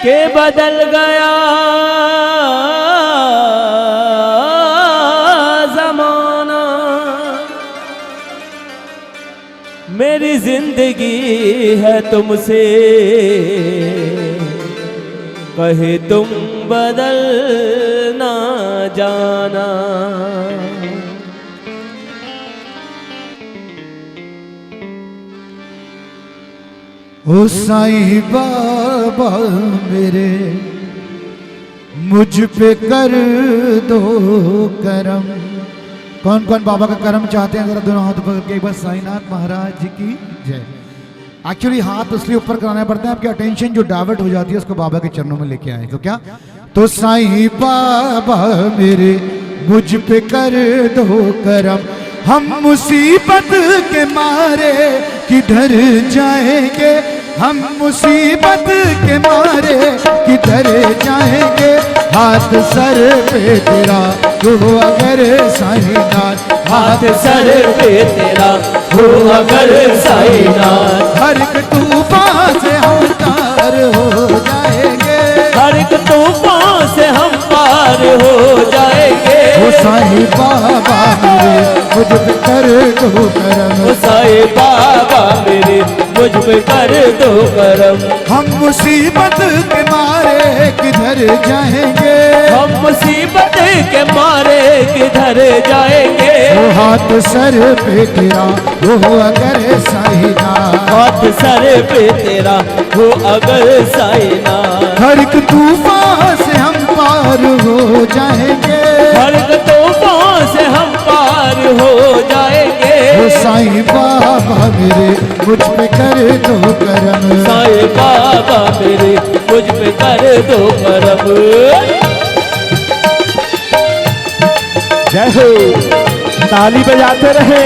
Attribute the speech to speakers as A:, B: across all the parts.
A: के बदल गया ज़माना। मेरी जिंदगी है तुमसे कहे तुम बदल ना जाना।
B: ओ साईं बाबा मेरे मुझ पे कर दो करम। कौन कौन बाबा का करम चाहते हैं? जरा दोनों हाथ पकड़ के एक बार साईनाथ महाराज जी की जय। एक्चुअली हाथ इसलिए ऊपर कराने पड़ते हैं, आपकी अटेंशन जो डाइवर्ट हो जाती है उसको बाबा के चरणों में लेके आए। तो क्या? तो साईं बाबा मेरे मुझ पे कर दो करम। हम मुसीबत के मारे किधर जाएंगे, हम मुसीबत के मारे किधर जाएंगे। हाथ सर पे तेरा हो अगर साईनाथ,
A: हाथ सर पे तेरा हो अगर साईनाथ।
B: हर एक तूफान से हम पार हो जाएंगे,
A: हर एक तूफान से हम पार हो जाएंगे।
B: ओ साईं बाबा मेरे मुझ पे कर दो करम।
A: ओ साईं बाबा मेरे मुझ पे कर दो करम।
B: हम मुसीबत के मारे किधर जाएंगे,
A: हम मुसीबत के मारे किधर जाएंगे।
B: वो हाथ सर पे तेरा हो अगर साईनाथ,
A: हाथ सर पे तेरा हो अगर साईनाथ।
B: हर एक तूफान से हम पार हो जाएंगे,
A: हर एक तूफान से हम पार हो जाएंगे।
B: वो साईं बाबा मेरे मुझ पे कर दो करम।
A: साईं बाबा मेरे मुझ पे कर दो करम।
C: जय हो, ताली बजाते रहे,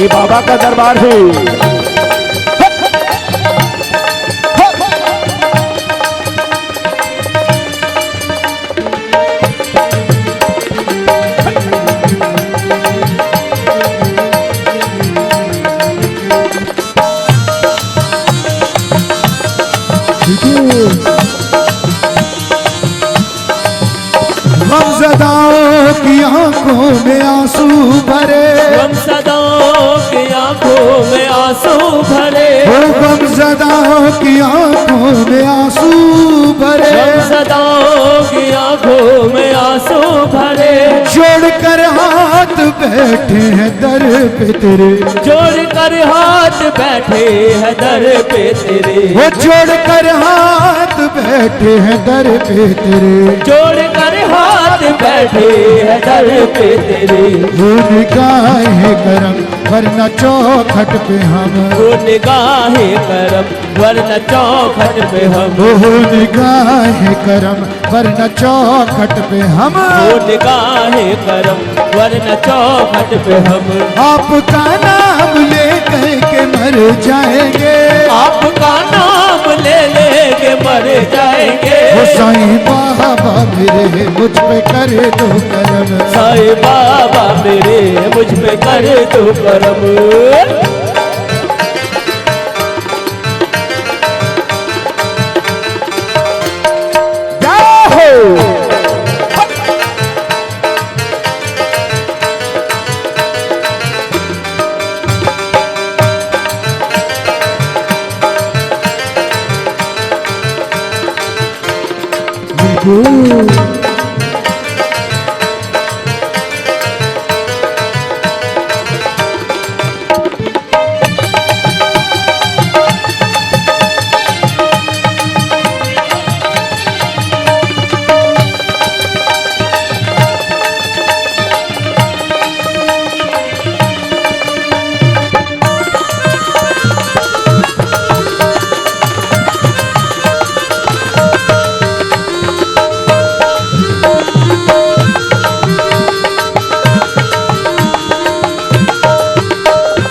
C: ये बाबा का दरबार है।
B: गमज़दाओं की आंखों में आंसू भरे,
A: गमज़दाओं की आंखों में आंसू भरे।
B: वो गमज़दाओं की आंखों में आंसू भरे,
A: गमज़दाओं की आंखों में आंसू भरे।
B: जोड़ कर हाथ बैठे हैं दर पे तेरे,
A: जोड़ कर हाथ बैठे हैं दर पे तेरे।
B: वो जोड़ कर हाथ बैठे हैं दर पे तेरे,
A: जोड़ कर हाथ बैठे हैं दर पे तेरे।
B: वो निगाहें करम वरना चौखट पे हम,
A: वो निगाहें करम वरना चौखट पे हम।
B: वो निगाहें करम वरना चौखट पे हम,
A: वो निगाहें करम वरना चौखट पे हम।
B: आपका नाम ले के मर जाएंगे,
A: आपका नाम ले लेके मर जाएंगे।
B: वो साईं बाबा मेरे मुझ पे कर दो करम।
A: साईं बाबा मेरे मुझ पे कर दो करम।
C: जय हो।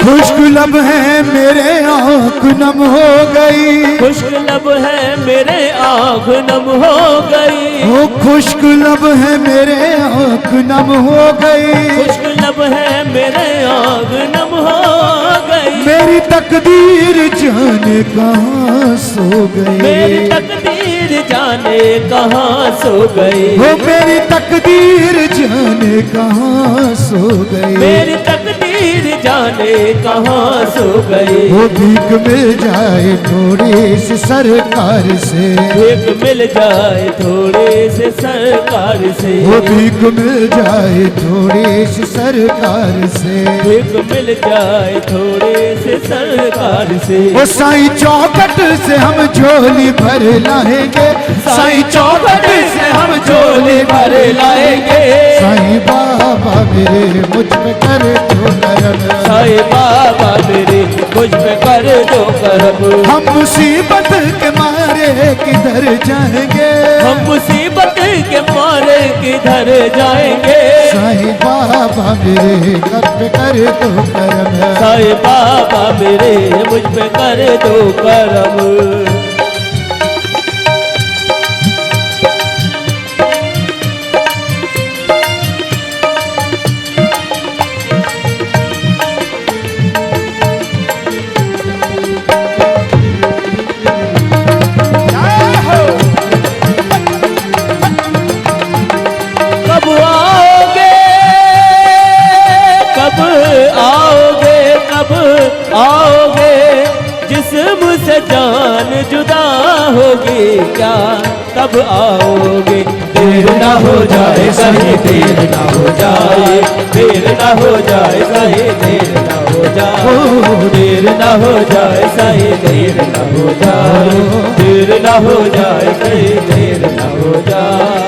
B: खुश्क लब है मेरे आँख नम हो गई,
A: खुश्क लब है मेरे आँख नम हो गई।
B: वो खुश्क लब है मेरे आँख नम हो गई,
A: खुश्क लब है मेरे आँख नम हो गई।
B: मेरी तकदीर जाने कहाँ सो गई,
A: मेरी तकदीर तकदीर जाने कहाँ सो गई,
B: वो मेरी तकदीर जाने कहाँ सो गई,
A: मेरी तकदीर जाने कहाँ सो गई।
B: वो भीख मिल जाए थोड़ी सी सरकार से,
A: भीख मिल जाए थोड़े से सरकार से,
B: वो भीख मिल जाए थोड़ी सी सरकार से,
A: भीख मिल जाए थोड़े से सरकार से।
B: वो साईं चौखट से हम झोली भर लाएंगे,
A: साईं चौखट से हम झोली भर लाएंगे।
B: साईं बाबा मेरे मुझ पे कर दो करम,
A: साईं बाबा मेरे मुझ पे कर दो करम।
B: हम मुसीबत के मारे किधर जाएंगे,
A: हम मुसीबत के मारे किधर जाएंगे।
B: साईं बाबा मेरे घर पे कर दो करम,
A: साईं बाबा मेरे मुझ पे कर दो करम। कब आओगे, कब आओगे, कब आओगे, जिस्म से जान जुदा होगी क्या, कब आओगे। देर ना हो जाए कहीं, देर ना हो जाए, देर ना हो जाए कहीं, देर ना हो जाए, देर ना हो जाए सही, देर ना हो जाए, देर ना हो जाए कहीं, देर ना हो जाए।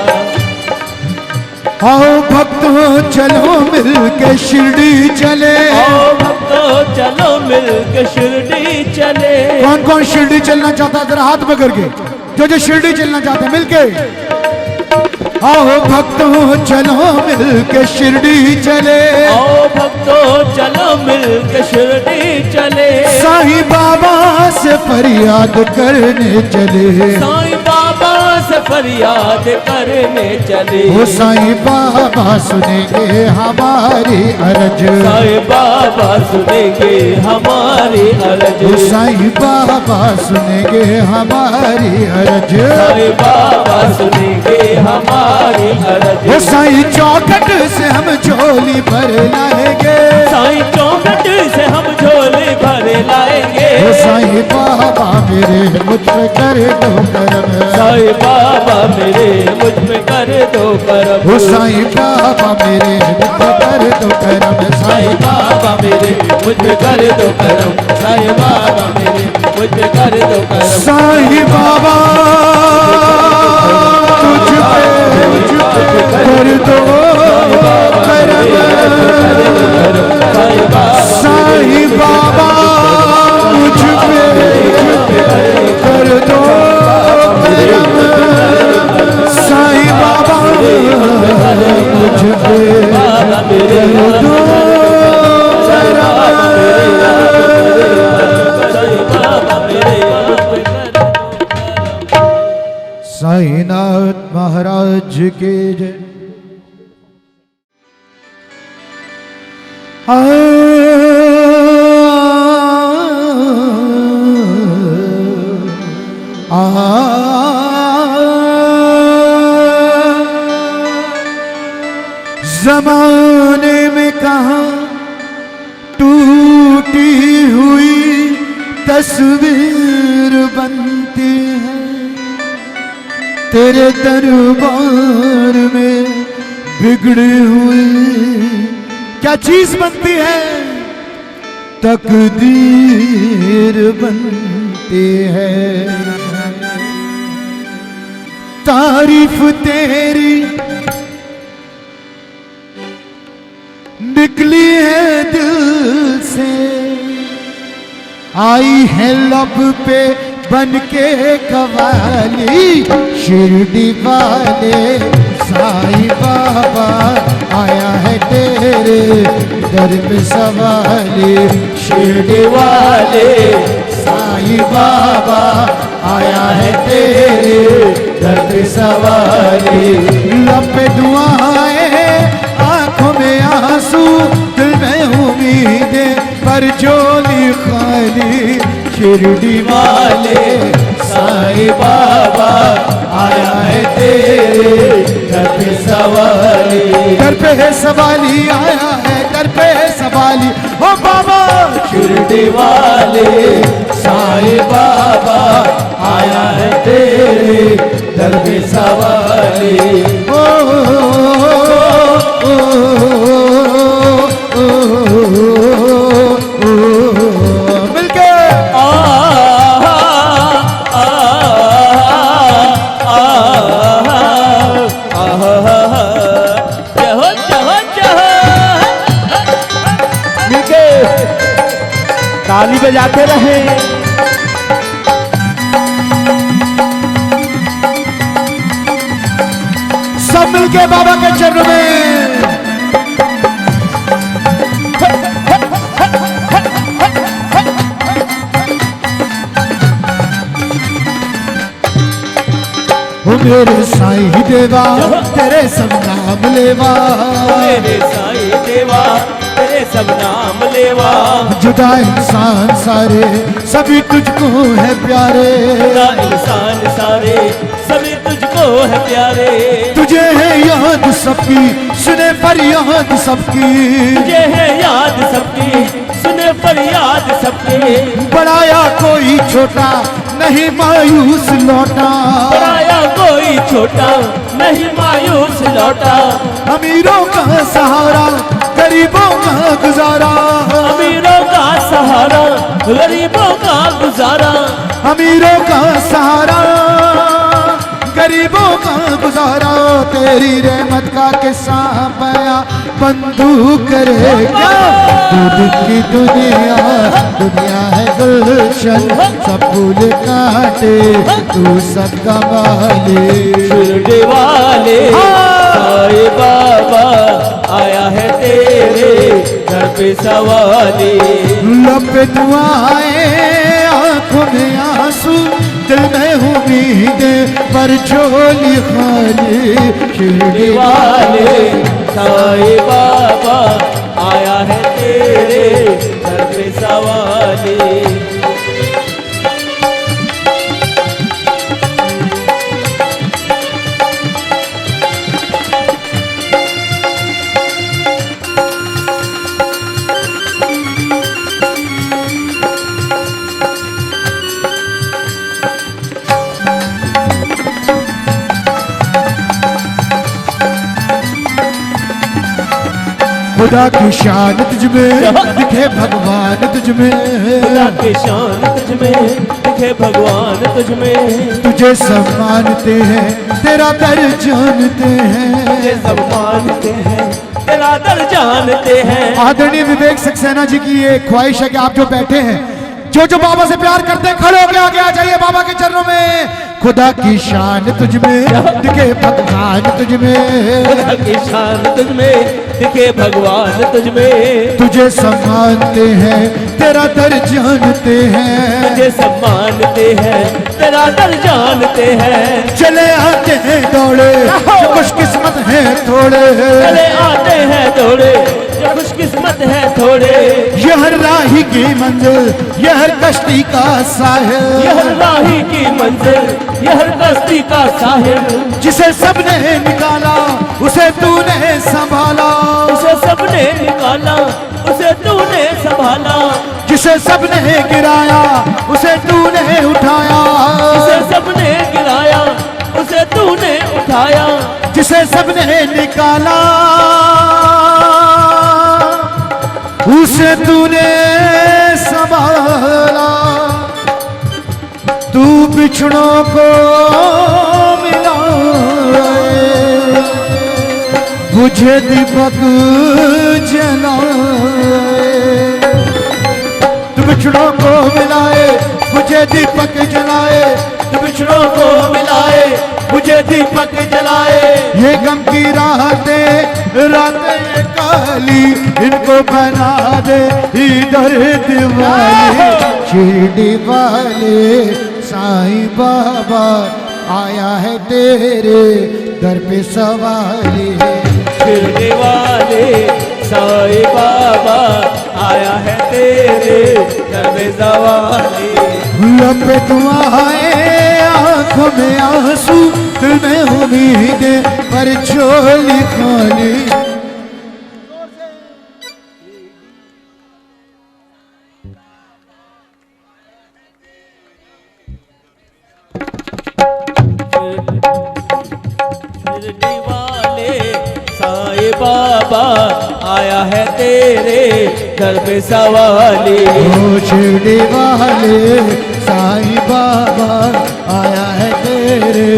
B: आओ भक्तों चलो मिल के शिरडी चले,
A: आओ भक्तों चलो मिल के शिरडी चले।
B: कौन कौन शिरडी चलना चाहता है जरा हाथ पकड़ के, जो शिरडी चलना चाहते हैं मिलके। आओ भक्तों चलो मिल के शिरडी चले,
A: आओ भक्तों चलो मिल के शिरडी चले।
B: साईं बाबा से फरियाद करने चले,
A: साईं बाबा से फरियाद करने चले।
B: वो साईं बाबा सुनेंगे हमारी अरज,
A: साईं बाबा सुनेंगे हमारी अरज।
B: वो साईं बाबा सुनेंगे हमारी अरज,
A: साईं बाबा सुनेंगे हमारी अरज।
B: वो साईं चौखट से हम झोली भर लाएंगे,
A: साईं चौखट से हम झोली भर लाएंगे।
B: वो साईं बाबा मेरे मुझ पे कर दो करम,
A: साईं बाबा मेरे मुझ पे कर दो करम।
B: वो साईं बाबा मेरे मुझ पे कर दो करम,
A: साईं बाबा मेरे मुझ पे कर दो करम। साईं बाबा मेरे मुझ पे कर दो करम।
B: साईं बाबा तुझ पे कर दो करम, साईं बाबा मुझ पे कर दो करम, साईं बाबा मुझ पे कर दो साईनाथ महाराज के जय। ज़माने में कहाँ टूटी हुई तस्वीर बनती है, तेरे दरबार में बिगड़ी हुई क्या चीज बनती है, तकदीर बनती है। तारीफ तेरी निकली है दिल से, आई है लब पे बन के कवाली, शिरडी वाले साईं बाबा आया है तेरे दर पे सवाली, शिरडी वाले साईं बाबा आया है तेरे दर पे सवाली। लब पे दुआएं आंखों में आंसू, दिल में उम्मीदें पर झोली खाली, शिरडी वाले साईं बाबा
A: तेरे दर पे सवाली।
B: दर पे है सवाली आया है, दर पे है सवाली ओ बाबा।
A: शिरडी वाले साईं बाबा आया है तेरे दर पे सवाली।
B: ओ, मिलके
C: मिलके ताली बजाते रहे।
B: सब मिलके बाबा के चरणों में। ओ मेरे साईं देवा तेरे सब नाम लेवा,
A: मेरे साईं देवा तेरे सब नाम लेवा।
B: जुदा इंसान सारे सभी तुझको है प्यारे,
A: जुदा इंसान सारे सभी तुझको है प्यारे।
B: तुझे है याद सबकी सुने फरियाद सबकी,
A: तुझे है याद सबकी सुने फरियाद सबकी।
B: बढ़ाया कोई छोटा नहीं मायूस लौटा,
A: बढ़ाया कोई छोटा नहीं मायूस लौटा।
B: अमीरों का सहारा गरीबों का गुजारा,
A: अमीरों का सहारा गरीबों का गुजारा।
B: अमीरों का सहारा गरीबों का गुजारा। तेरी रहमत का किस्सा बया बंधु करेगा। दूध की दुनिया दुनिया है गुलशन, सब फूल काटे तू सबका मालिक।
A: शिरडी वाले साईं बाबा आया है तेरे दर पे सवाली।
B: लब पे दुआएं आंखों में आंसू, दिल में उम्मीद पर झोली खाली। शिरडी
A: वाले साईं बाबा आया है तेरे दर पे सवाली।
B: खुदा की शान तुझ में दिखे भगवान तुझ में,
A: खुदा की शान तुझ में दिखे भगवान तुझ में।
B: तुझे सब मानते हैं तेरा दर जानते हैं,
A: तुझे सब मानते हैं तेरा दर जानते हैं।
B: आदरणीय विवेक सक्सेना जी की ये ख्वाहिश है कि आप जो बैठे हैं, जो बाबा से प्यार करते हैं, खड़े होके आगे आ जाइए बाबा के चरणों में। खुदा की शान तुझ में दिखे भगवान तुझ में,
A: खुदा की शान तुझ में दिखे भगवान तुझ में।
B: तुझे सम्मानते हैं तेरा दर जानते हैं,
A: तुझे सब मानते हैं तेरा दर जानते हैं।
B: चले आते हैं दौड़े जो खुशकिस्मत हैं थोड़े,
A: चले आते हैं दौड़े जो खुशकिस्मत है थोड़े।
B: यह हर राही की मंजिल यह हर कश्ती का साहिल,
A: यह राही की मंजिल यह हर कश्ती का साहिल।
B: जिसे सबने निकाला उसे तूने संभाला,
A: उसे सबने निकाला उसे तूने संभाला।
B: जिसे सबने गिराया उसे तूने उठाया,
A: उसे सबने गिराया उसे तूने उठाया।
B: जिसे सबने निकाला उसे तूने संभाला। तू बिछड़ों को मिलाए बुझे दीपक जलाए, तू बिछड़ों को मिलाए मुझे दीपक जलाए, तू बिछड़ों को मिलाए मुझे दीपक जलाए। ये गम की रातें रातें काली इनको बना दे इधर दिवाली। शिरडी वाले साईं बाबा आया है तेरे दर पे सवाली।
A: शिरडी वाले साईं बाबा आया है तेरे दर पे सवाली।
B: लब पे दुआएं आंखों में आंसू दिल में उम्मीदें पर झोली खाली।
A: शिरडी वाले साईं बाबा आया है तेरे घर पे सवाली।
B: ओ शिरडी वाले साईं बाबा आया है तेरे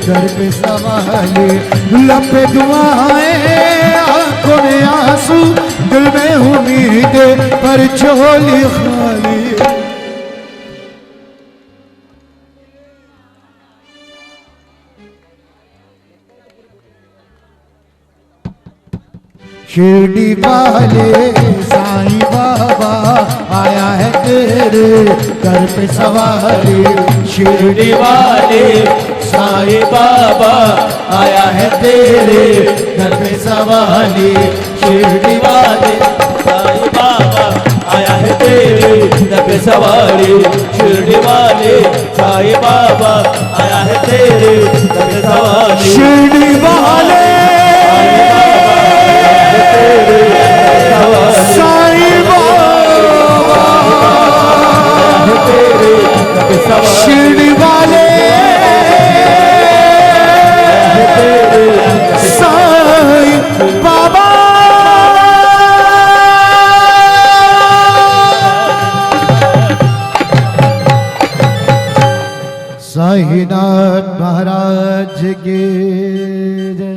B: घर पे सवाली। लब पे दुआएं आंखों में आंसू दिल में उम्मीदें पर झोली खाली। शिरडी वाले साईं बाबा आया है तेरे घर पे सवारी।
A: शिरडी वाले साईं बाबा आया है तेरे घर पे सवाली। शिरडी वाले साईं बाबा आया है तेरे घर पे सवाली। शिरडी वाले साईं बाबा आया है तेरे घर पे सवाली।
B: शिरडी वाले साईं बाबा शिरडी वाले साईं बाबा। साईनाथ महाराज के जय।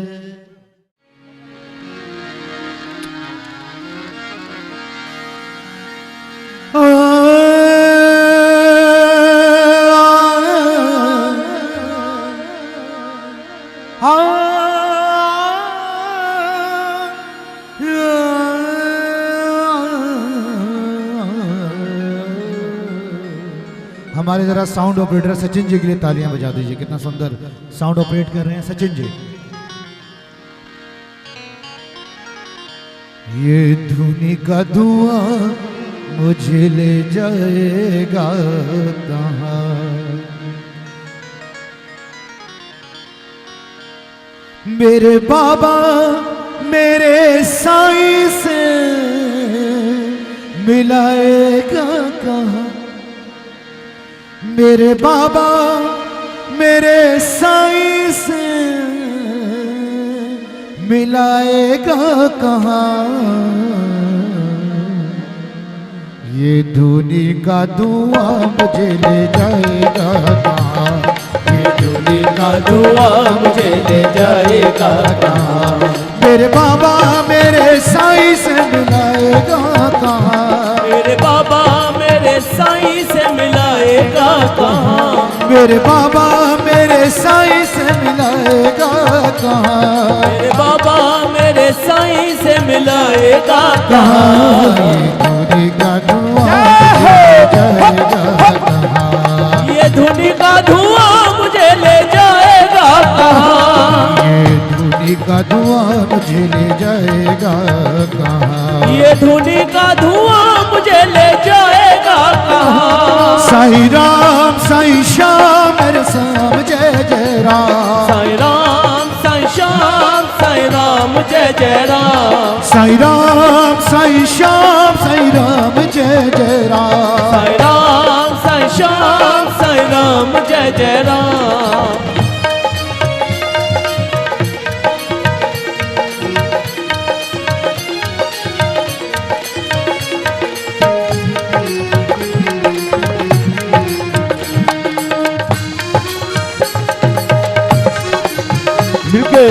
B: हमारे जरा साउंड ऑपरेटर सचिन जी के लिए तालियां बजा दीजिए। कितना सुंदर साउंड ऑपरेट कर रहे हैं सचिन जी। ये धुनी का धुआं मुझे ले जाएगा कहाँ। मेरे बाबा मेरे साईं से मिलाएगा कहाँ। मेरे बाबा मेरे साईं से मिलाएगा कहाँ। ये धुनी का धुआं मुझे ले जाएगा कहाँ।
A: ये धुनी का धुआं मुझे ले जाएगा कहाँ।
B: मेरे बाबा मेरे साईं से मिलाएगा कहाँ।
A: मेरे बाबा मेरे साईं से मिलाएगा कहाँ।
B: मेरे बाबा मेरे साईं से मिलाएगा कहाँ।
A: मेरे बाबा मेरे साईं से मिलाएगा
B: कहाँ।
A: ये धुनी का धुआं मुझे ले जाएगा कहाँ।
B: ये धुनी का धुआं मुझे ले जाएगा कहाँ।
A: ये धुनी का धुआं मुझे ले जाएगा कहाँ।
B: साईं राम साईं श्याम मेरे साम जय जय राम।
A: साईं राम साईं श्याम साईं राम जय जय राम।
B: साईं राम साईं श्याम साईं राम जय जय राम।
A: साईं राम साईं श्याम साईं राम जय जय राम।
C: मिलके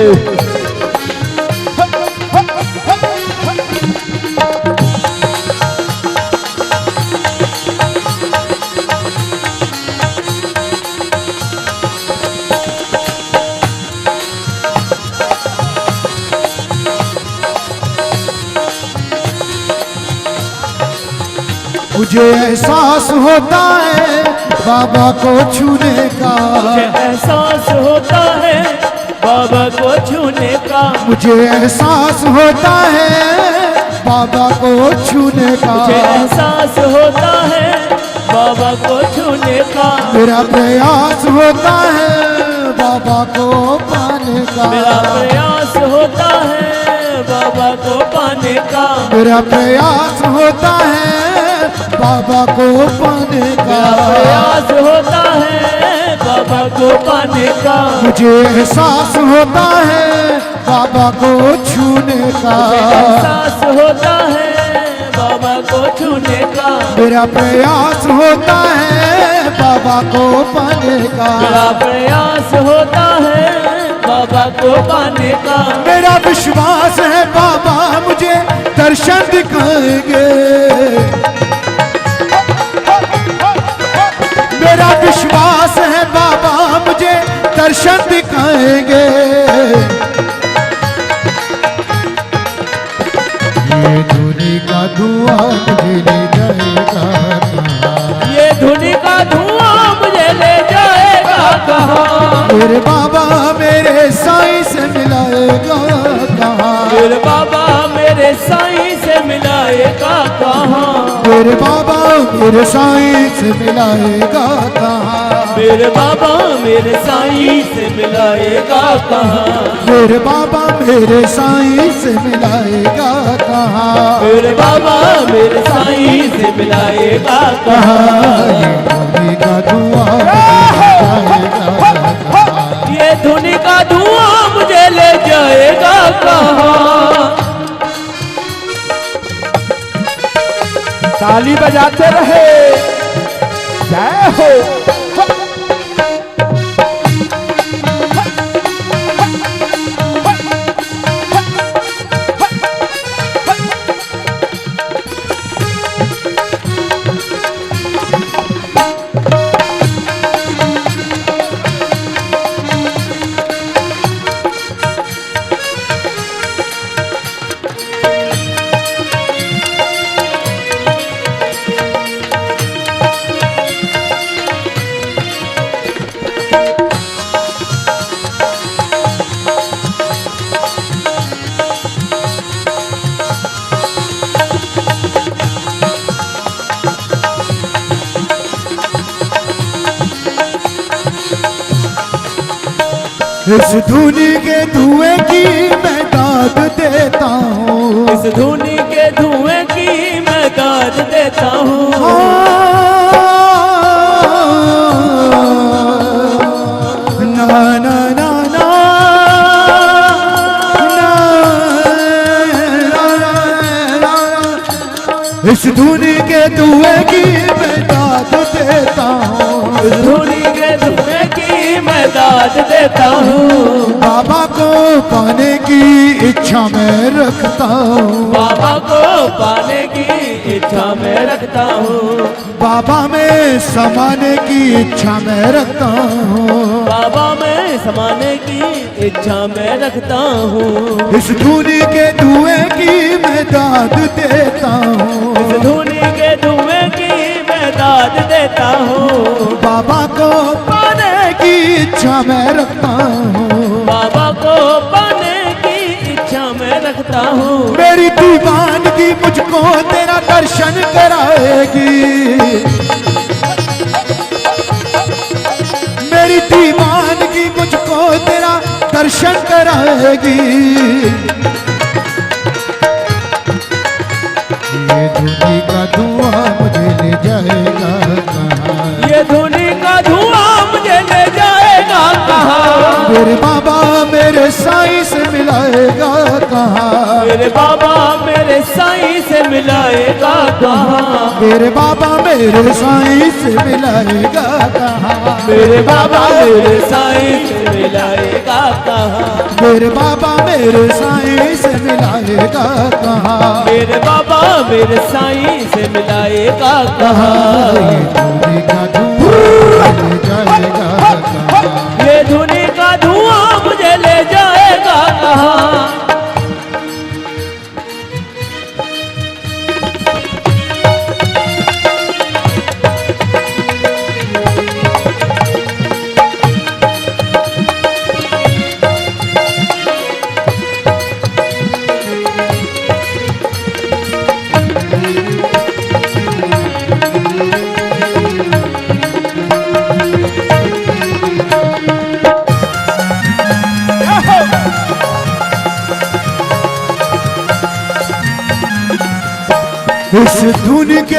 B: मुझे एहसास होता है बाबा को छूने का।
A: मुझे एहसास होता है बाबा को छूने का।
B: मुझे एहसास होता है बाबा को छूने का।
A: मुझे एहसास होता है बाबा को छूने का।
B: मेरा प्रयास होता है बाबा को पाने पाने का।
A: मेरा प्रयास होता है बाबा को पाने का।
B: मेरा प्रयास होता है बाबा को पाने का।
A: मेरा प्रयास होता है बाबा को पाने का।
B: मुझे एहसास होता है बाबा को छूने का।
A: एहसास होता है बाबा को छूने का।
B: मेरा प्रयास होता है बाबा को पाने का।
A: मेरा प्रयास होता है बाबा को पाने का।
B: मेरा विश्वास है बाबा मुझे दर्शन दिखाएंगे। मेरा विश्वास है बाबा मुझे दर्शन दिखाएंगे। ये धुनी का धुआं मुझे ले जाएगा कहाँ?
A: ये धुनी का धुआं मुझे ले जाएगा कहाँ?
B: मेरे बाबा मेरे साईं से मिलाएगा कहाँ?
A: मेरे बाबा मेरे साईं से मिलाएगा कहाँ?
B: मेरे बाबा मेरे साईं से मिलाएगा कहाँ?
A: मेरे बाबा मेरे साईं से मिलाएगा कहाँ?
B: मेरे बाबा मेरे साईं से मिलाएगा कहाँ?
A: मेरे बाबा मेरे साईं से मिलाएगा
B: कहाँ?
A: कहाँ?
B: ये धुनी का धुआं मुझे ले जाएगा कहाँ?
A: ये धुनी का धुआं मुझे ले जाएगा कहाँ?
C: ताली बजाते रहे। जय हो।
B: इस धुनी के धुएं की मैं दाद देता हूँ।
A: इस धुनी के धुएं की मैं दाद देता हूँ।
B: ना ना ना ना इस धुनी के धुएं की मैं दाद देता हूँ।
A: इस धुनी के धुएं की मैं दाद देता हूँ।
B: बाबा को पाने की इच्छा मैं रखता हूँ।
A: बाबा को पाने की इच्छा मैं रखता हूँ।
B: बाबा में समाने की इच्छा मैं रखता हूँ।
A: बाबा में समाने की इच्छा मैं रखता हूँ।
B: इस धुनी के धुएं की मैं दाद देता हूँ।
A: इस धुनी के धुएं की मैं दाद देता हूँ।
B: बाबा को पाने की इच्छा मैं रखता हूँ।
A: बाबा को पाने की इच्छा मैं रखता हूँ।
B: मेरी दीवानगी मुझको तेरा दर्शन कराएगी। मेरी दीवानगी मुझको तेरा दर्शन कराएगी। ये धुनी का धुआं मुझे ले जाएगा कहाँ?
A: ये धुनी का धुआं मुझे ले जाएगा कहाँ?
B: मेरे बाबा मेरे साईं से मिलाएगा कहाँ?
A: मेरे बाबा मेरे साईं से मिलाएगा कहाँ?
B: मेरे बाबा मेरे साईं से मिलाएगा कहाँ?
A: मेरे बाबा मेरे साईं से मिलाएगा कहाँ?
B: मेरे बाबा मेरे साईं से मिलाएगा कहाँ?
A: मेरे बाबा मेरे साईं से मिलाएगा कहाँ?
B: ये धुनी का धुआं ले जाएगा कहाँ?
A: ये धुनी का धुआं मुझे ले जाएगा कहाँ?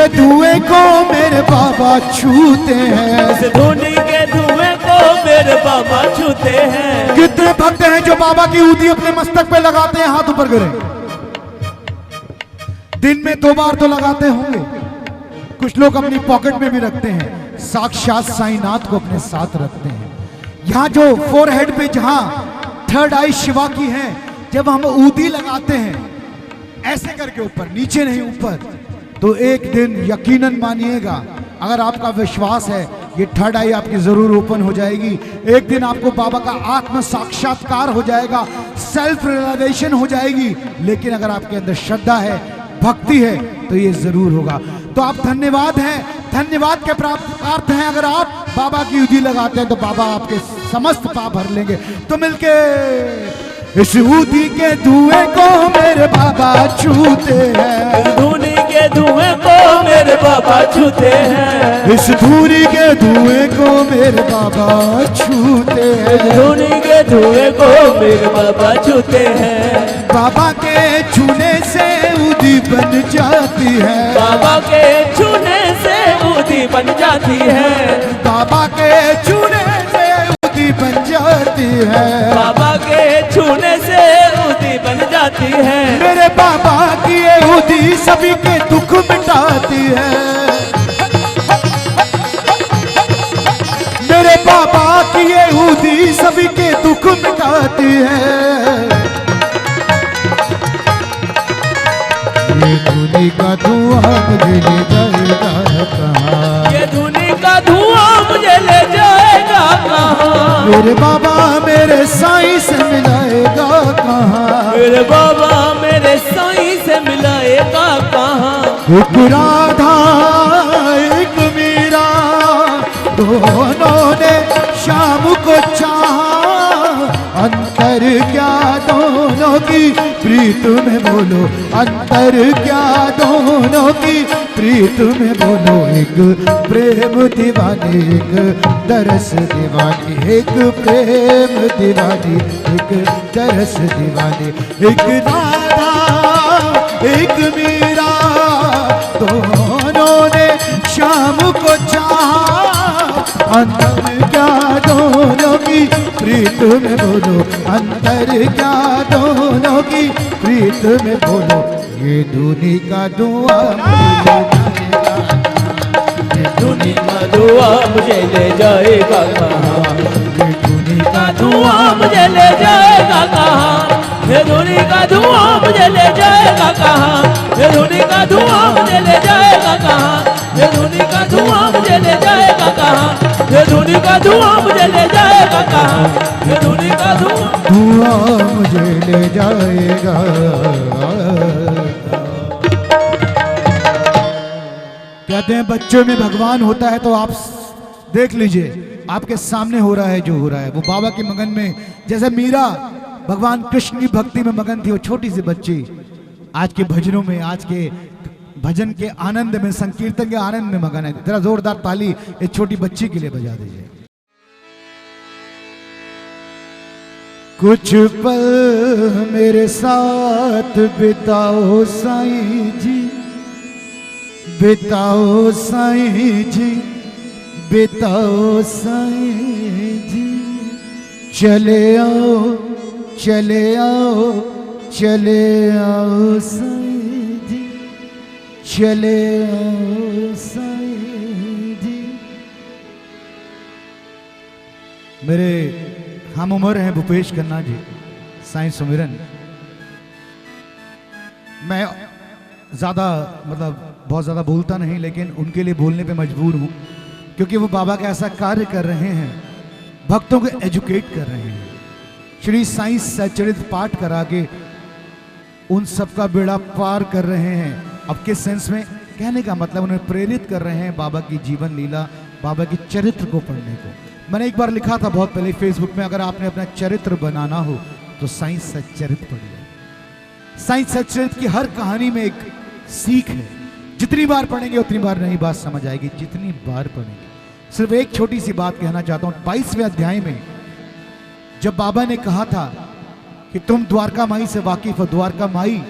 B: के धुएं को मेरे बाबा छूते हैं,
A: इस धुनी के धुएं को मेरे बाबा छूते हैं।
B: कितने भक्त हैं जो बाबा की ऊदी अपने मस्तक पे लगाते हैं? हाथ ऊपर करें। दिन में 2 बार तो लगाते होंगे, कुछ लोग अपनी पॉकेट में भी रखते हैं, साक्षात साईनाथ को अपने साथ रखते हैं। यहाँ जो फोरहेड पे जहां 3rd आई शिवा की है, जब हम ऊदी लगाते हैं ऐसे करके ऊपर, नीचे नहीं ऊपर, तो एक दिन यकीनन मानिएगा, अगर आपका विश्वास है, ये 3rd आई आपकी जरूर ओपन हो जाएगी। एक दिन आपको बाबा का आत्म साक्षात्कार हो जाएगा, सेल्फ रियलाइजेशन हो जाएगी। लेकिन अगर आपके अंदर श्रद्धा है, भक्ति है, तो ये जरूर होगा। तो आप धन्यवाद हैं, धन्यवाद के प्राप्त हैं। अगर आप बाबा की ऊदी लगाते हैं तो बाबा आपके समस्त पाप भर लेंगे। तो मिलके इस ऊदी के धुएं को मेरे बाबा छूते हैं,
A: इस धुनी के धुएं को मेरे बाबा छूते हैं,
B: इस धूरी के धुएं को मेरे बाबा छूते
A: इस
B: हैं,
A: धुनी के धुएं को मेरे बाबा छूते हैं।
B: बाबा के छूने से ऊदी बन जाती है,
A: बाबा के छूने से ऊदी बन जाती है,
B: बाबा के छूने से ऊदी बन जाती है,
A: बाबा के छूने से ऊदी बन जाती है।
B: मेरे बाबा की ये ऊदी सभी के दुख मिटाती है, मेरे बाबा की ये ऊदी सभी के दुख मिटाती है। ये धुनी का धुआं मुझे ले जाएगा कहाँ,
A: ये धुनी का धुआं मुझे ले जाएगा कहाँ,
B: मेरे बाबा मेरे साईं से मिलाएगा कहाँ,
A: मेरे बाबा मेरे साईं से मिलाएगा कहाँ।
B: एक राधा एक मीरा दोनों ने शाम को चाहा, अंतर क्या दोनों की प्रीत में बोलो, अंतर क्या दोनों की प्रीत में बोलो। एक प्रेम दीवानी, एक दरस दीवानी, एक प्रेम दीवानी, एक दरस दीवानी, एक राधा एक मीरा दोनों ने शाम को चाहा, अंतर क्या दोनों की प्रीत में बोलो, अंतर क्या दोनों की प्रीत में बोलो। ये धुनी का धुआं
A: धुनी का धुआं मुझे ले जाएगा कहाँ,
B: ये धुनी
A: का धुआं मुझे ले जाएगा कहाँ, ये धुनी का धुआं मुझे ले जाएगा कहाँ, ये धुनी का धुआं मुझे ले जाएगा कहाँ, ये धुनी का धुआं मुझे ले जाएगा कहाँ, ये धुनी का धुआं मुझे ले जाएगा कहाँ, ये धुनी का
B: धुआं मुझे ले जाएगा। कहते हैं बच्चों में भगवान होता है, तो आप देख लीजिए आपके सामने हो रहा है जो हो रहा है। वो बाबा के मगन में, जैसे मीरा भगवान कृष्ण की भक्ति में मगन थी, वो छोटी सी बच्ची आज के भजनों में, आज के भजन के आनंद में, संकीर्तन के आनंद में मगन है। जरा जोरदार ताली एक छोटी बच्ची के लिए बजा दीजिए। कुछ पल मेरे साथ बिताओ साईं जी, बिताओ साईं जी, बिताओ साईं जी, चले आओ चले आओ चले आओ साईं जी, चले आओ साईं जी। मेरे हम उम्र हैं भूपेश खन्ना जी, साईं सुमिरन। मैं ज़्यादा बहुत ज़्यादा बोलता नहीं, लेकिन उनके लिए बोलने पे मजबूर हूँ, क्योंकि वो बाबा का ऐसा कार्य कर रहे हैं, भक्तों को एजुकेट कर रहे हैं। श्री साईं सचरित पाठ करा के उन सबका बेड़ा पार कर रहे हैं। अब किस सेंस में कहने का मतलब, उन्हें प्रेरित कर रहे हैं बाबा की जीवन लीला, बाबा के चरित्र को पढ़ने को। मैंने एक बार लिखा था बहुत पहले फेसबुक में, अगर आपने अपना चरित्र बनाना हो तो साईं सच्चरित पढ़िए। साईं सच्चरित की हर कहानी में एक सीख है। जितनी बार पढ़ेंगे उतनी बार नई बात समझ आएगी, जितनी बार पढ़ेंगे। सिर्फ एक छोटी सी बात कहना चाहता हूं। 22वें अध्याय में जब बाबा ने कहा था कि तुम द्वारका माई से वाकिफ हो, द्वारका माई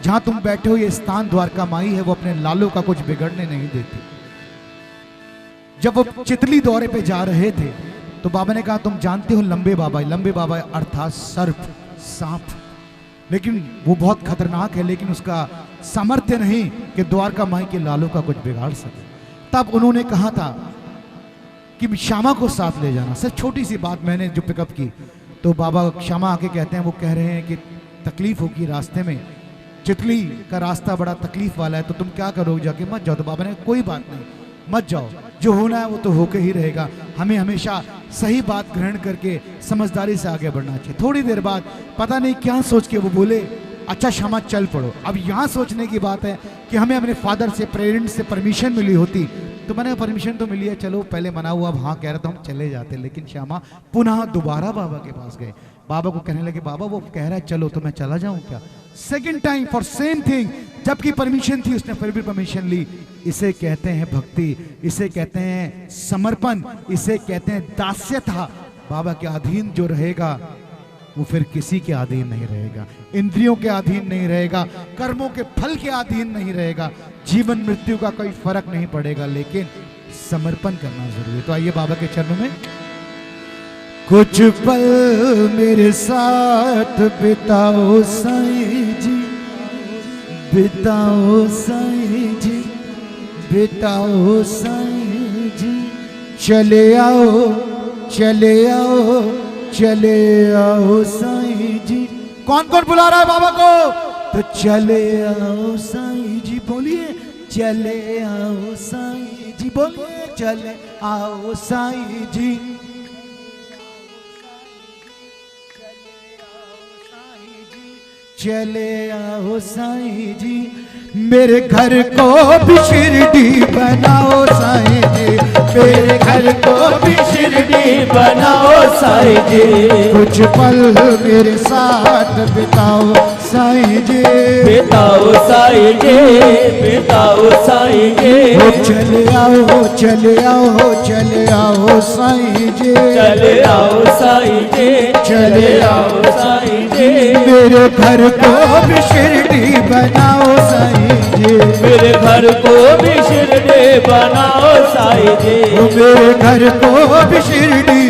B: जहां तुम बैठे हो ये स्थान द्वारका माई है, वो अपने लालों का कुछ बिगड़ने नहीं देती। जब वो चितली दौरे पे जा रहे थे तो बाबा ने कहा तुम जानते हो लंबे बाबा अर्थात सर्प, सांप, लेकिन वो बहुत खतरनाक है, लेकिन उसका सामर्थ्य नहीं कि द्वारका माई के लालों का कुछ बिगाड़ सके। तब उन्होंने कहा था कि श्यामा को साथ ले जाना। सिर्फ छोटी सी बात मैंने जो पिकअप की, तो बाबा श्यामा आके कहते हैं, वो कह रहे हैं कि तकलीफ होगी रास्ते में, चितली का रास्ता बड़ा तकलीफ वाला है, तो तुम क्या करोगे, जाके मत जाओ। तो बाबा ने कोई बात नहीं, मत जाओ, जो होना है वो तो होके ही रहेगा। हमें हमेशा सही बात ग्रहण करके समझदारी से आगे बढ़ना चाहिए। थोड़ी देर बाद पता नहीं क्या सोच के वो बोले, अच्छा श्यामा चल पड़ो। अब यहाँ सोचने की बात है कि हमें अपने फादर से, पेरेंट्स से परमिशन मिली होती तो मैंने परमिशन तो मिली है, चलो पहले मना हुआ, अब हाँ कह रहे तो हम चले जाते। लेकिन श्यामा पुनः दोबारा बाबा के पास गए। बाबा को कहने लगे, बाबा वो कह रहा है चलो, तो मैं चला जाऊं क्या? Second time for same thing, जबकि परमिशन थी उसने फिर भी परमिशन ली। इसे कहते हैं भक्ति, इसे कहते हैं समर्पण, इसे कहते हैं दास्यता। बाबा के अधीन जो रहेगा वो फिर किसी के अधीन नहीं रहेगा, इंद्रियों के अधीन नहीं रहेगा, कर्मों के फल के अधीन नहीं रहेगा, जीवन मृत्यु का कोई फर्क नहीं पड़ेगा, लेकिन समर्पण करना जरूरी है। तो आइए बाबा के चरणों में कुछ पल मेरे साथ बिताओ साईं जी, बिताओ साईं जी, बिताओ साईं जी, चले आओ, चले आओ, चले आओ साईं जी। कौन कौन बुला रहा है बाबा को? तो चले आओ साईं जी, बोलिए चले आओ साईं जी, बोलिए चले आओ साईं जी, चले आओ साईं जी, मेरे घर को भी शिरडी बनाओ साईं जी, मेरे घर को भी शिरडी बनाओ साईं जी, कुछ पल मेरे साथ बिताओ साईं जी,
A: बिताओ साईं जी, बिताओ साईं जी,
B: चले आओ, चले आओ, चले आओ साईं जी,
A: चले आओ साईं जी, चले आओ साईं जी,
B: मेरे घर को भी शिरडी बनाओ साईं जी,
A: मेरे घर को भी शिरडी बनाओ साईं जी,
B: मेरे घर को भी शिरडी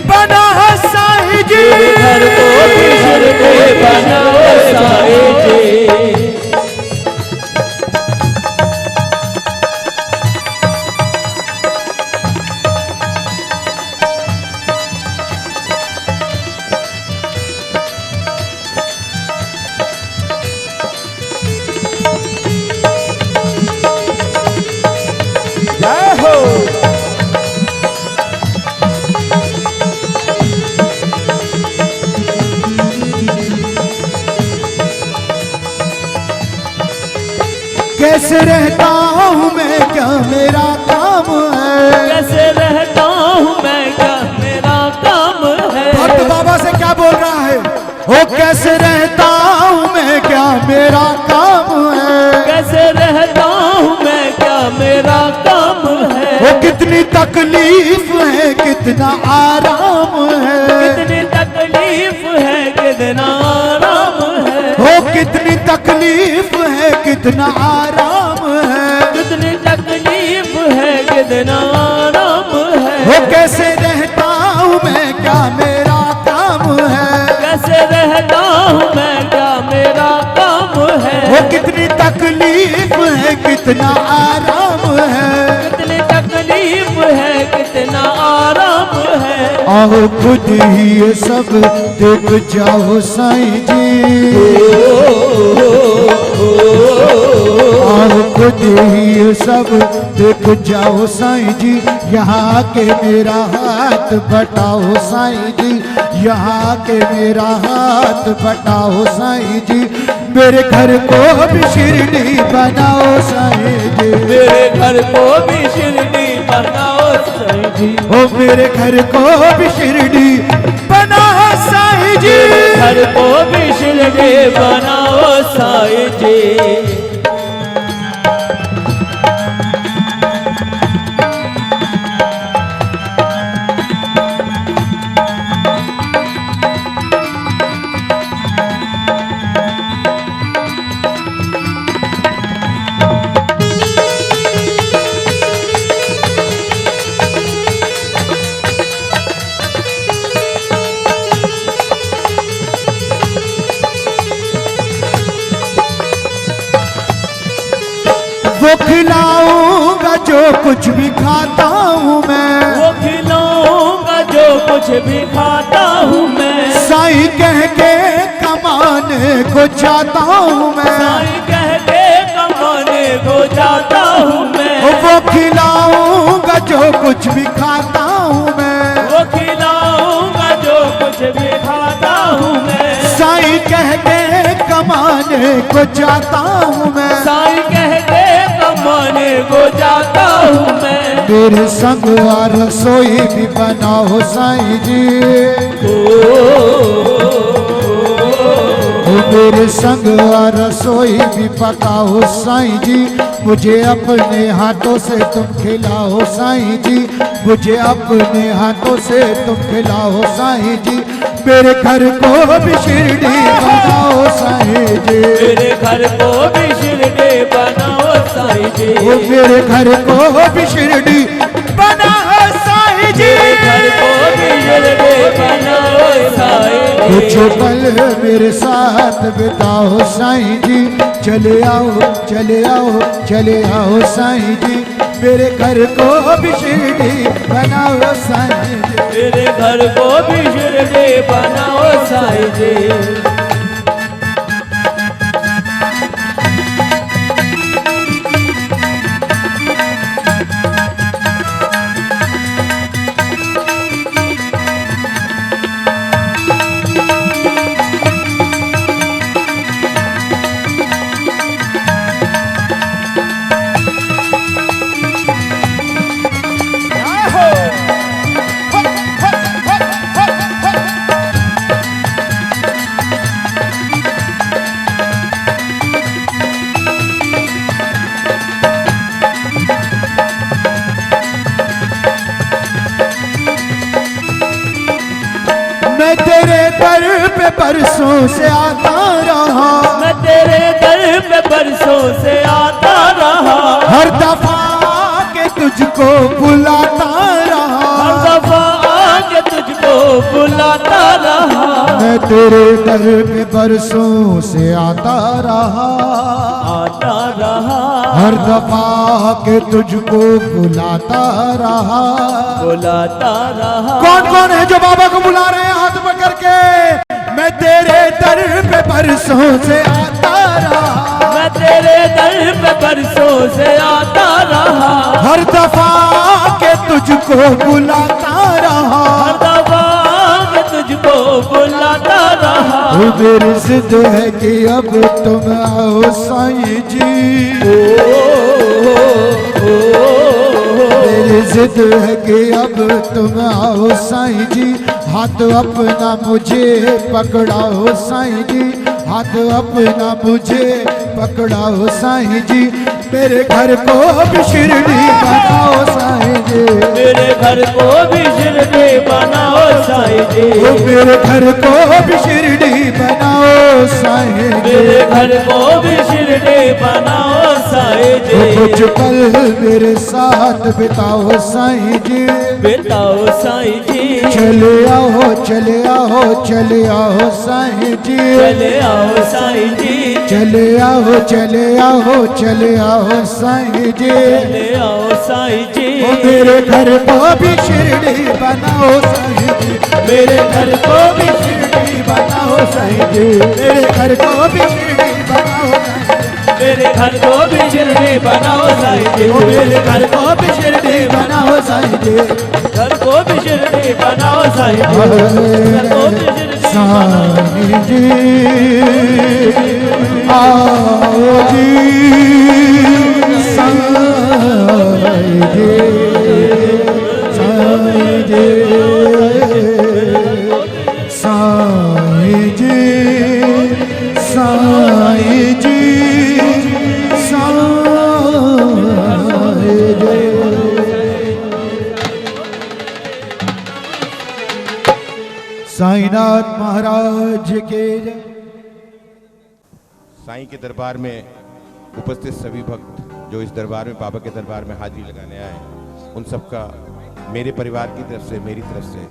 B: बनाओ साईं जी,
A: मेरे घर को भी शिरडी बनाओ साईं जी।
C: जय हो।
B: कैसे रहता हूँ मैं, क्या मेरा काम है,
A: कैसे रहता हूँ मैं, क्या मेरा काम है।
B: भक्त बाबा से क्या बोल रहा है? ओ कैसे रहता हूँ मैं, क्या मेरा काम है,
A: कैसे रहता हूँ मैं, क्या मेरा काम है।
B: ओ कितनी तकलीफ है, कितना आराम है,
A: कितनी तकलीफ है, कितना आराम है।
B: ओ कितनी तकलीफ है, कितना आराम है,
A: कितनी तकलीफ है, कितना आराम है।
B: ओ कैसे रहता हूँ मैं, क्या मेरा काम है,
A: कैसे रहता हूँ मैं, क्या मेरा काम है।
B: ओ कितनी तकलीफ है, कितना आराम है,
A: कितनी तकलीफ है, कितना आराम है।
B: आओ खुद ही ये सब देख जाओ साईं जी, आओ खुद ही ये सब देख जाओ साईं जी, यहाँ के मेरा हाथ बटाओ साईं जी, यहाँ के मेरा हाथ बटाओ साईं जी, मेरे घर को भी शिरडी बनाओ साईं जी,
A: मेरे घर को भी शिरडी बनाओ साईं जी,
B: ओ मेरे घर को भी शिरडी बनाओ साईं जी,
A: घर को भी शिरडी बनाओ साईं जी।
B: वो खिलाऊंगा जो कुछ भी खाता हूँ मैं,
A: वो खिलाऊंगा जो कुछ भी खाता हूँ मैं,
B: साईं कह के कमाने को जाता हूँ मैं,
A: साईं कह के कमाने को जाता हूँ मैं,
B: वो खिलाऊंगा जो कुछ भी खाता हूँ मैं,
A: वो खिलाऊंगा जो कुछ भी खाता हूँ मैं,
B: साईं कह के कमाने को जाता हूँ मैं,
A: साईं कह के कमाने को जाता हूँ मैं,
B: मेरे संग रसोई भी बनाओ साईं जी, मेरे संग रसोई भी पकाओ साईं जी, मुझे अपने हाथों से तुम खिलाओ साईं जी, मुझे अपने हाथों से तुम खिलाओ साईं जी, मेरे घर को भी शिरडी बनाओ साईं जी,
A: मेरे घर को भी शिरडी बनाओ साईं जी,
B: वो मेरे घर को भी शिरडी बनाओ साईं जी,
A: घर को भी शिरडी बनाओ साईं जी,
B: कुछ पल मेरे साथ बिताओ साईं जी, चले आओ चले आओ चले आओ साईं जी, मेरे घर को भी शिरडी बनाओ साईं जी,
A: मेरे घर को भी शिरडी बनाओ साईं जी।
B: मैं तेरे दर पे बरसों से आता रहा,
A: मैं तेरे दर पे बरसों से आता रहा,
B: हर दफा के तुझको बुलाता
A: हर
B: रहा,
A: दफा आके तुझको बुलाता रहा,
B: मैं तेरे दर पे बरसों से आता रहा,
A: आता रहा,
B: हर दफा के तुझको बुलाता रहा।
A: बुलाता रहा।
B: कौन कौन है जो बाबा को बुला रहे हैं हाथ पकड़ के? मैं तेरे दर पे बरसों से आता रहा,
A: मैं तेरे दर पे बरसों से आता रहा,
B: हर दफा के तुझको बुलाता रहा,
A: हर दफा मैं तुझको बुलाता रहा।
B: वो मेरी जिद है कि अब तुम आओ साईं जी, मेरी जिद है कि अब तुम आओ साईं जी, हाथ अपना मुझे पकड़ाओ साईं जी, हाथ अपना मुझे पकड़ाओ साईं जी, मेरे घर को भी शिरडी बनाओ साईं जी,
A: मेरे घर को भी शिरडी बनाओ साईं जी,
B: वो मेरे घर को भी शिरडी बनाओ साईं जी,
A: मेरे घर को भी शिरडी बनाओ साईं जी,
B: कुछ पल मेरे साथ बिताओ साईं जी,
A: बिताओ साईं जी,
B: चले आओ चले आओ चले आओ साईं जी,
A: चले आओ साईं जी,
B: चले आओ चले आओ चले आओ साईं जी,
A: चले आओ साईं जी,
B: ओ मेरे घर को भी शिरडी बनाओ साईं जी, मेरे घर को भी शिरडी बनाओ साईं जी, मेरे घर को भी शिरडी बनाओ साईं जी,
A: मेरे घर को भी शिरडी बनाओ साईं जी,
B: ओ मेरे घर को भी शिरडी बनाओ साईं जी,
A: घर को भी शिरडी बनाओ साईं जी, घर को भी शिरडी
B: साईं जी आओ जी, साईं जी साईं जी साईं जी साईं जी साईं जी। साईनाथ महाराज के जय।
D: साईं के दरबार में उपस्थित सभी भक्त जो इस दरबार में बाबा के दरबार में हाजिरी लगाने आए, उन सबका मेरे परिवार की तरफ से, मेरी तरफ से,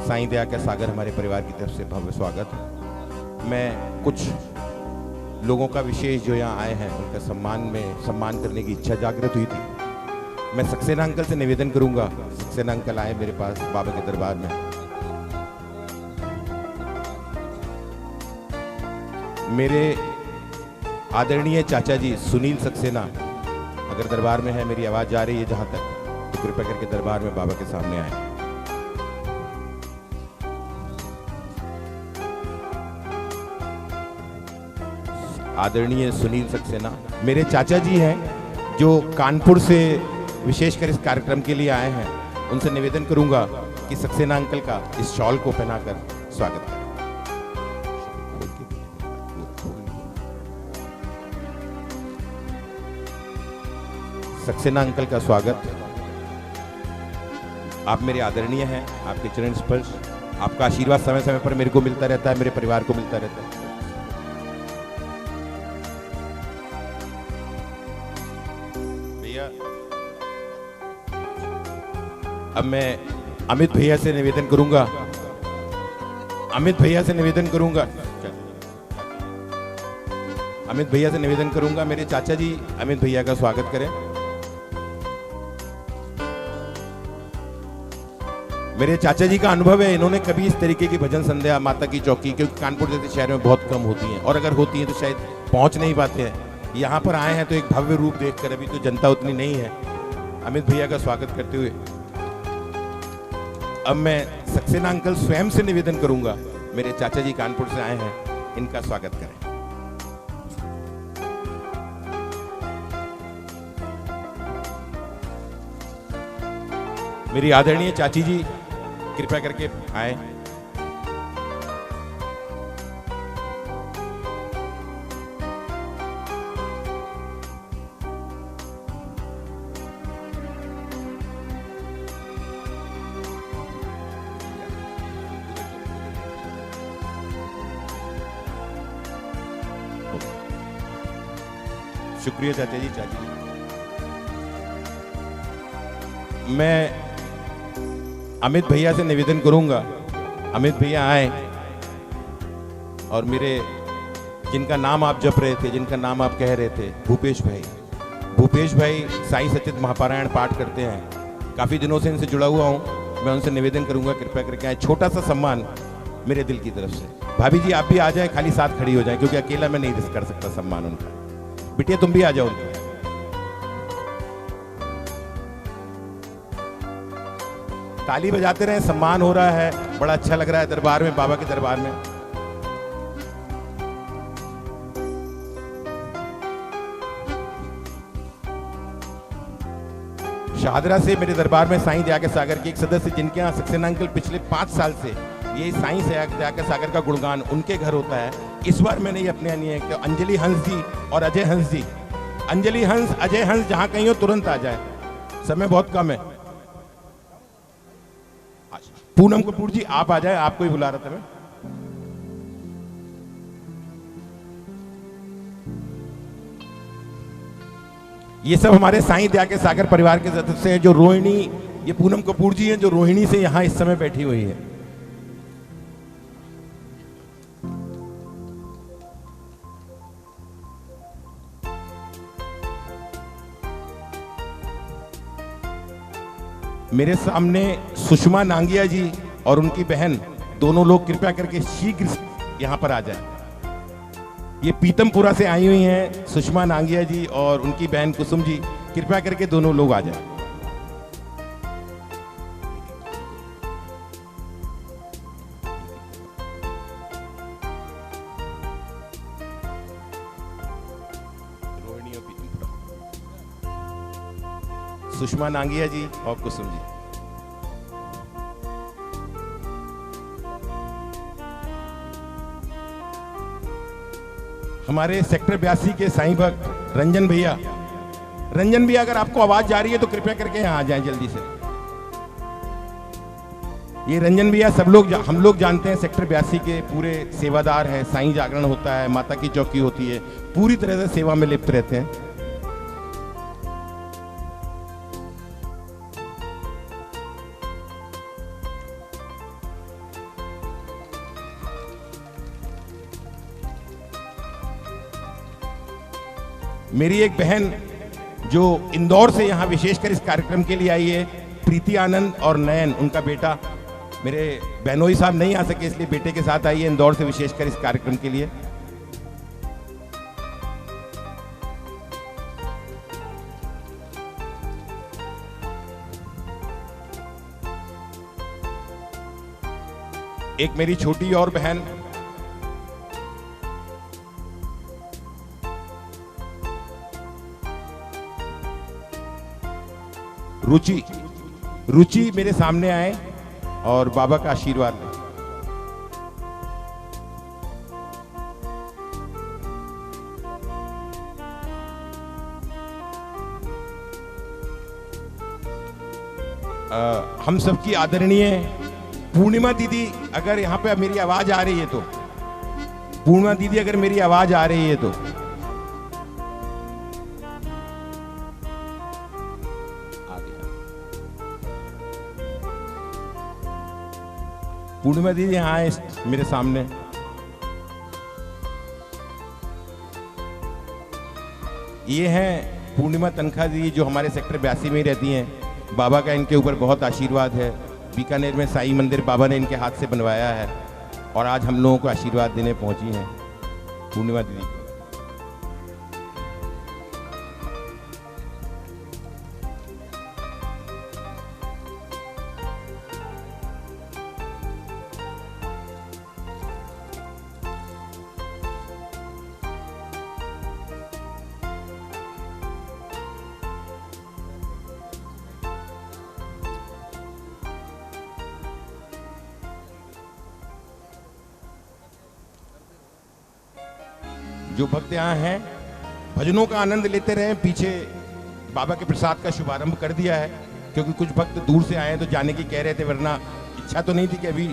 D: साईं दया का सागर हमारे परिवार की तरफ से भव्य स्वागत। मैं कुछ लोगों का विशेष जो यहाँ आए हैं उनका सम्मान करने की इच्छा जागृत हुई थी। मैं सक्सेना अंकल से निवेदन करूंगा, सक्सेना अंकल आए मेरे पास बाबा के दरबार में। मेरे आदरणीय चाचा जी सुनील सक्सेना अगर दरबार में है, मेरी आवाज जा रही है जहां तक, तो कृपया करके दरबार में बाबा के सामने आए। आदरणीय सुनील सक्सेना मेरे चाचा जी हैं जो कानपुर से विशेषकर इस कार्यक्रम के लिए आए हैं। उनसे निवेदन करूंगा कि सक्सेना अंकल का इस शॉल को पहनाकर स्वागत करें। सक्सेना अंकल का स्वागत। आप मेरे आदरणीय हैं, आपके चरण स्पर्श, आपका आशीर्वाद समय समय पर मेरे को मिलता रहता है, मेरे परिवार को मिलता रहता है। भैया अब मैं अमित भैया से निवेदन करूंगा, अमित भैया से निवेदन करूंगा मेरे चाचा जी अमित भैया का स्वागत करें। मेरे चाचा जी का अनुभव है, इन्होंने कभी इस तरीके की भजन संध्या माता की चौकी, क्योंकि कानपुर जैसे शहर में बहुत कम होती हैं और अगर होती हैं तो शायद पहुंच नहीं पाते हैं। यहाँ पर आए हैं तो एक भव्य रूप देखकर, अभी तो जनता उतनी नहीं है। अमित भैया का स्वागत करते हुए अब मैं सक्सेना अंकल स्वयं से निवेदन करूंगा, मेरे चाचा जी कानपुर से आए हैं, इनका स्वागत करें। मेरी आदरणीय चाची जी कृपया करके आए। शुक्रिया चाचा जी, चाची जी। मैं अमित भैया से निवेदन करूंगा, अमित भैया आए और मेरे जिनका नाम आप जप रहे थे, जिनका नाम आप कह रहे थे, भूपेश भाई साईं सचित महापारायण पाठ करते हैं। काफी दिनों से इनसे जुड़ा हुआ हूं। मैं उनसे निवेदन करूंगा कृपया करके आए, छोटा सा सम्मान मेरे दिल की तरफ से। भाभी जी आप भी आ जाएं, खाली साथ खड़ी हो जाएं, क्योंकि अकेला मैं नहीं कर सकता सम्मान उनका। बिटिया तुम भी आ जाओ। ताली बजाते रहे, सम्मान हो रहा है, बड़ा अच्छा लग रहा है दरबार में, बाबा के दरबार में। शाहदरा से मेरे दरबार में साईं दयाकर सागर के एक सदस्य, जिनके यहाँ सक्सेना अंकल पिछले 5 साल से ये साईं दयाकर सागर का गुणगान उनके घर होता है। इस बार मैंने ये अपने लिए कि अंजलि हंस जी और अजय हंस जी, अंजलि हंस अजय हंस जहां कहीं हो तुरंत आ जाए, समय बहुत कम है। पूनम कपूर जी आप आ जाए, आपको ही बुला रहा था मैं। ये सब हमारे साईं दयाकर सागर परिवार के सदस्य हैं, जो रोहिणी, ये पूनम कपूर जी हैं जो रोहिणी से यहां इस समय बैठी हुई है। मेरे सामने सुषमा नांगिया जी और उनकी बहन, दोनों लोग कृपया करके शीघ्र यहां पर आ जाएं। ये पीतमपुरा से आई हुई हैं सुषमा नांगिया जी और उनकी बहन कुसुम जी, कृपया करके दोनों लोग आ जाएं। सुषमा नांगिया जी और कुसुम जी। हमारे सेक्टर 82 के साईं भक्त रंजन भैया, अगर आपको आवाज जा रही है तो कृपया करके यहाँ आ जाएं जल्दी से। ये रंजन भैया हम लोग जानते हैं, सेक्टर 82 के पूरे सेवादार हैं। साईं जागरण होता है, माता की चौकी होती है, पूरी तरह से सेवा में लिप्त रहते हैं। मेरी एक बहन जो इंदौर से यहाँ विशेषकर इस कार्यक्रम के लिए आई है, प्रीति आनंद और नयन, उनका बेटा। मेरे बहनोई साहब नहीं आ सके इसलिए बेटे के साथ आई है इंदौर से विशेषकर इस कार्यक्रम के लिए। एक मेरी छोटी और बहन रुचि, रुचि मेरे सामने आए और बाबा का आशीर्वाद लें। हम सबकी आदरणीय पूर्णिमा दीदी, अगर यहाँ पे मेरी आवाज आ रही है तो, पूर्णिमा दीदी अगर मेरी आवाज आ रही है तो आ गया। पूर्णिमा दीदी यहाँ आए मेरे सामने। ये हैं पूर्णिमा तनखा दीदी जो हमारे सेक्टर 82 में ही रहती हैं। बाबा का इनके ऊपर बहुत आशीर्वाद है। बीकानेर में साईं मंदिर बाबा ने इनके हाथ से बनवाया है और आज हम लोगों को आशीर्वाद देने पहुंची हैं पूर्णिमा दीदी। जो भक्त यहाँ हैं भजनों का आनंद लेते रहे। पीछे बाबा के प्रसाद का शुभारंभ कर दिया है, क्योंकि कुछ भक्त दूर से आए तो जाने की कह रहे थे, वरना इच्छा तो नहीं थी कि अभी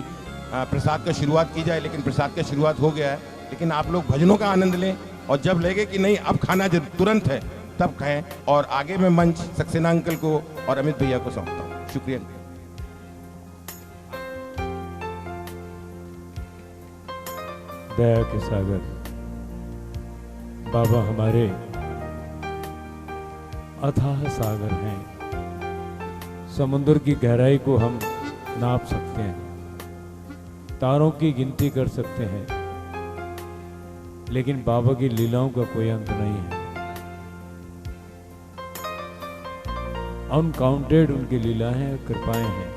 D: प्रसाद का शुरुआत की जाए, लेकिन प्रसाद का शुरुआत हो गया है। लेकिन आप लोग भजनों का आनंद लें और जब लगे कि नहीं अब खाना तुरंत है तब खाएं। और आगे मैं मंच सक्सेना अंकल को और अमित भैया को सौंपता हूँ। शुक्रिया।
E: दया के सागर बाबा हमारे अथाह सागर हैं। समुद्र की गहराई को हम नाप सकते हैं, तारों की गिनती कर सकते हैं, लेकिन बाबा की लीलाओं का कोई अंत नहीं है। अनकाउंटेड उनकी लीलाएं हैं, कृपाएं हैं।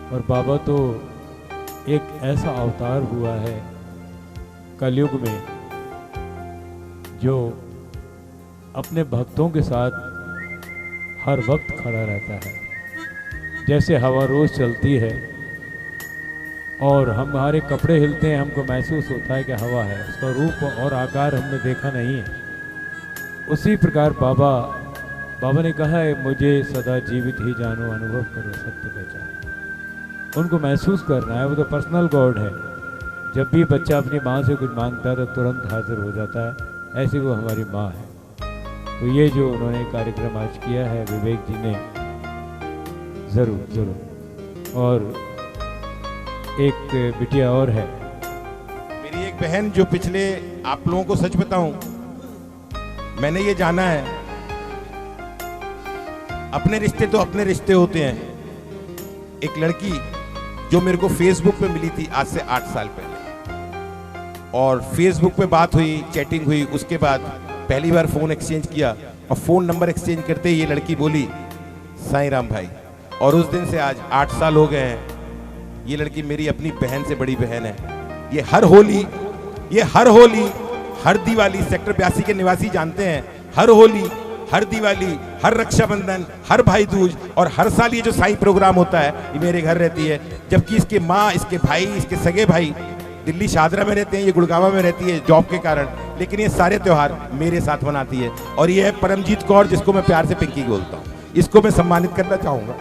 E: और बाबा तो एक ऐसा अवतार हुआ है कलयुग में जो अपने भक्तों के साथ हर वक्त खड़ा रहता है। जैसे हवा रोज चलती है और हमारे कपड़े हिलते हैं, हमको महसूस होता है कि हवा है, उसका रूप और आकार हमने देखा नहीं है। उसी प्रकार बाबा ने कहा है, मुझे सदा जीवित ही जानो, अनुभव करो सत्य पहचान। उनको महसूस करना है, वो तो पर्सनल गॉड है। जब भी बच्चा अपनी माँ से कुछ मांगता है तो तुरंत हाजिर हो जाता है, ऐसी वो हमारी माँ है। तो ये जो उन्होंने कार्यक्रम आज किया है विवेक जी ने, ज़रूर। और एक बिटिया और है
D: मेरी एक बहन, जो पिछले, आप लोगों को सच बताऊं, मैंने ये जाना है अपने रिश्ते तो अपने रिश्ते होते हैं। एक लड़की जो मेरे को फेसबुक पे मिली थी आज से 8 साल पहले, और फेसबुक पे बात हुई, चैटिंग हुई, उसके बाद पहली बार फोन एक्सचेंज किया और फोन नंबर एक्सचेंज करते ही ये लड़की बोली साईं राम भाई। और उस दिन से आज 8 साल हो गए हैं। ये लड़की मेरी अपनी बहन से बड़ी बहन है। ये हर होली, हर दिवाली, सेक्टर 82 के निवासी जानते हैं, हर होली, हर दिवाली, हर रक्षाबंधन, हर भाई दूज और हर साल ये जो साईं प्रोग्राम होता है, ये मेरे घर रहती है। जबकि इसके माँ, इसके भाई, इसके सगे भाई दिल्ली शाहदरा में रहते हैं, ये गुड़गांव में रहती है जॉब के कारण, लेकिन ये सारे त्योहार मेरे साथ मनाती है। और ये है परमजीत कौर, जिसको मैं प्यार से पिंकी बोलता हूँ। इसको मैं सम्मानित करना चाहूँगा।